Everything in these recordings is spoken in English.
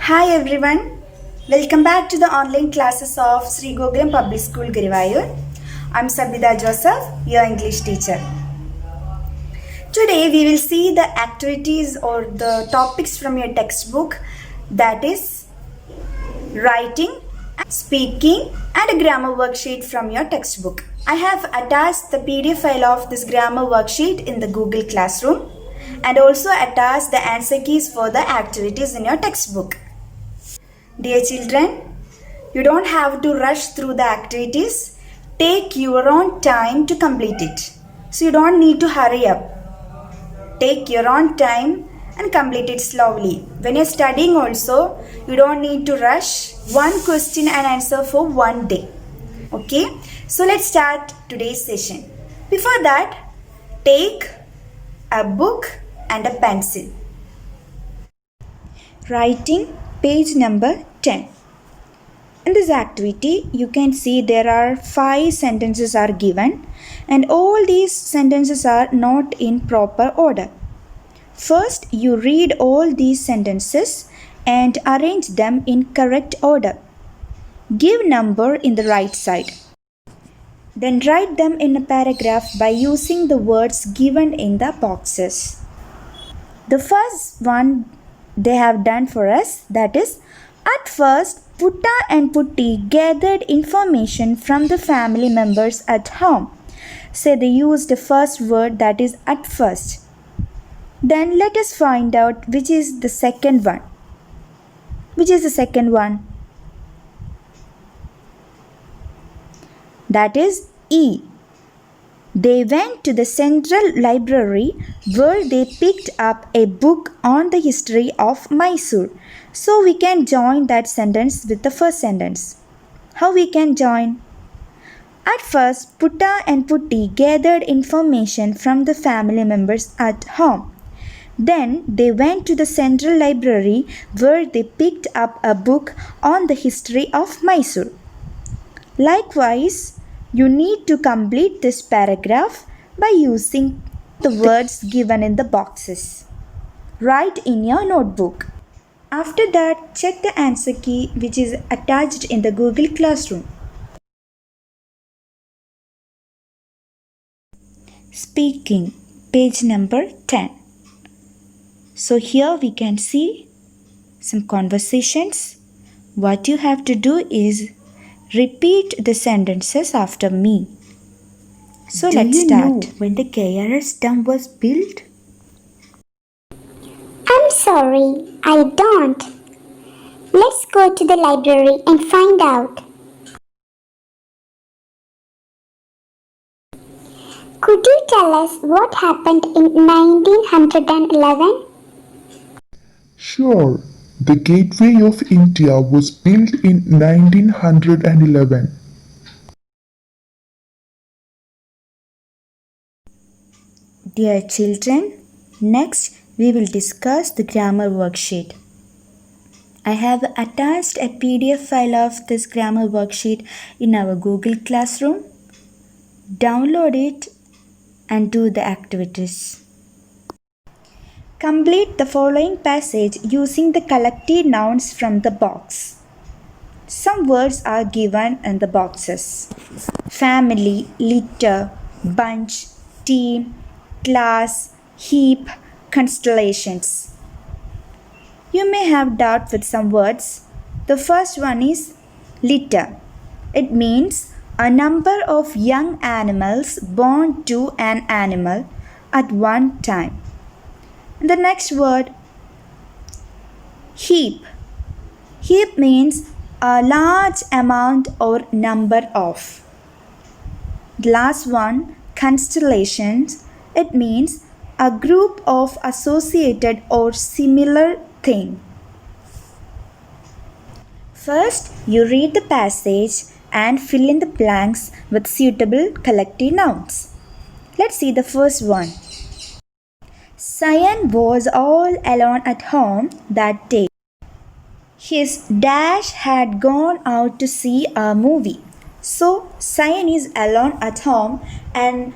Hi everyone, welcome back to the online classes of Sri Gokulam Public School Girivayur. I'm Sabida Joseph, your English teacher. Today we will see the activities or the topics from your textbook, that is writing, speaking and a grammar worksheet from your textbook. I have attached the PDF file of this grammar worksheet in the Google Classroom and also attached the answer keys for the activities in your textbook. Dear children, you don't have to rush through the activities. Take your own time to complete it. So you don't need to hurry up. Take your own time and complete it slowly. When you're studying also, you don't need to rush. One question and answer for one day. Okay? So let's start today's session. Before that, take a book and a pencil. Writing page number 10. In this activity, you can see there are 5 sentences are given and all these sentences are not in proper order. First, you read all these sentences and arrange them in correct order. Give number in the right side. Then write them in a paragraph by using the words given in the boxes. The first one they have done for us, that is, at first Putta and Putti gathered information from the family members at home. So they used the first word, that is at first. Then let us find out which is the second one. Which is the second one? That is E. They went to the central library where they picked up a book on the history of Mysore. So we can join that sentence with the first sentence. How we can join? At first, Putta and Putti gathered information from the family members at home. Then they went to the central library where they picked up a book on the history of Mysore. Likewise, you need to complete this paragraph by using the words given in the boxes. Write in your notebook. After that, check the answer key which is attached in the Google Classroom. Speaking, page number 10. So here we can see some conversations. What you have to do is repeat the sentences after me. So let's start. Do you know when the KRS dam was built? I'm sorry, I don't. Let's go to the library and find out. Could you tell us what happened in 1911? Sure. The Gateway of India was built in 1911. Dear children, next we will discuss the grammar worksheet. I have attached a PDF file of this grammar worksheet in our Google Classroom. Download it and do the activities. Complete the following passage using the collective nouns from the box. Some words are given in the boxes. Family, litter, bunch, team, class, heap, constellations. You may have doubt with some words. The first one is litter. It means a number of young animals born to an animal at one time. And the next word, heap. Heap means a large amount or number of. The last one, constellations. It means a group of associated or similar thing. First, you read the passage and fill in the blanks with suitable collective nouns. Let's see the first one. Sayan was all alone at home that day. His dash had gone out to see a movie. So, Sayan is alone at home and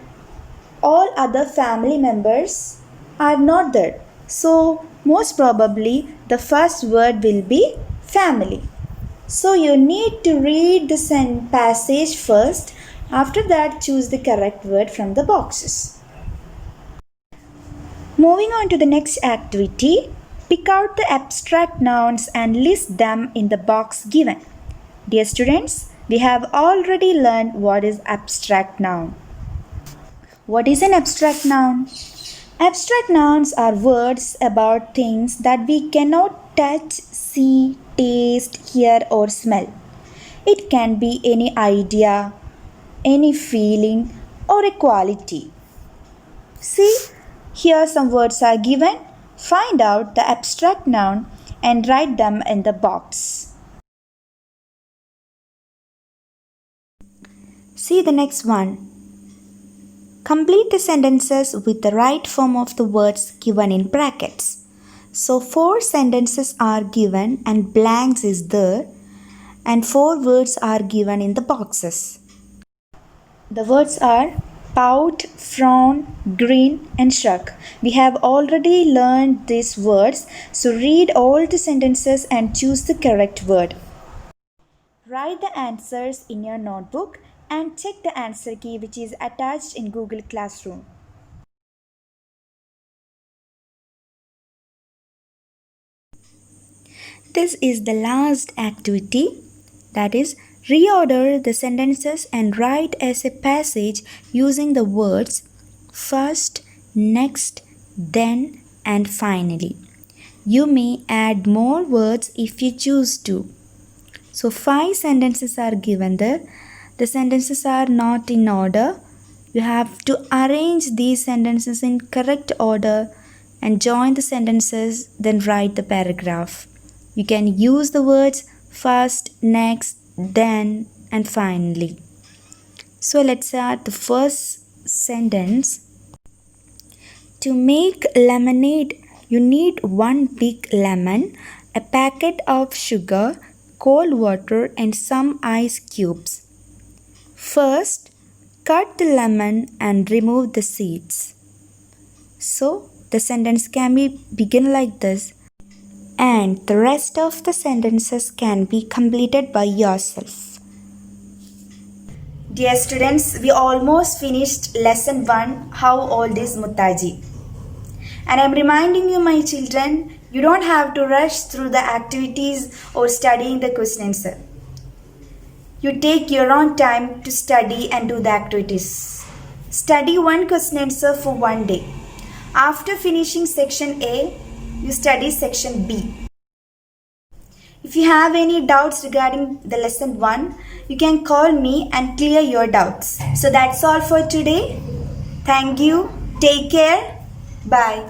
all other family members are not there. So, most probably the first word will be family. So, you need to read the passage first. After that, choose the correct word from the boxes. Moving on to the next activity, pick out the abstract nouns and list them in the box given. Dear students, we have already learned what is abstract noun. What is an abstract noun? Abstract nouns are words about things that we cannot touch, see, taste, hear, or smell. It can be any idea, any feeling, or a quality. See, here some words are given. Find out the abstract noun and write them in the box. See the next one. Complete the sentences with the right form of the words given in brackets. So 4 sentences are given and blanks is there, and 4 words are given in the boxes. The words are pout, frown, grin, and shrug. We have already learned these words, so read all the sentences and choose the correct word. Write the answers in your notebook and check the answer key which is attached in Google Classroom. This is the last activity, that is, reorder the sentences and write as a passage using the words first, next, then, and finally. You may add more words if you choose to. So 5 sentences are given there. The sentences are not in order. You have to arrange these sentences in correct order and join the sentences, then write the paragraph. You can use the words first, next, then, and finally. So let's start the first sentence. To make lemonade, you need 1 big lemon, a packet of sugar, cold water, and some ice cubes. First, cut the lemon and remove the seeds. So, the sentence can be begin like this, and the rest of the sentences can be completed by yourself. Dear students, we almost finished lesson 1, How Old is Muttaji? And I am reminding you, my children, you don't have to rush through the activities or studying the question answer. You take your own time to study and do the activities. Study one question answer for one day. After finishing section A, you study section B. If you have any doubts regarding the lesson 1, you can call me and clear your doubts. So that's all for today. Thank you. Take care. Bye.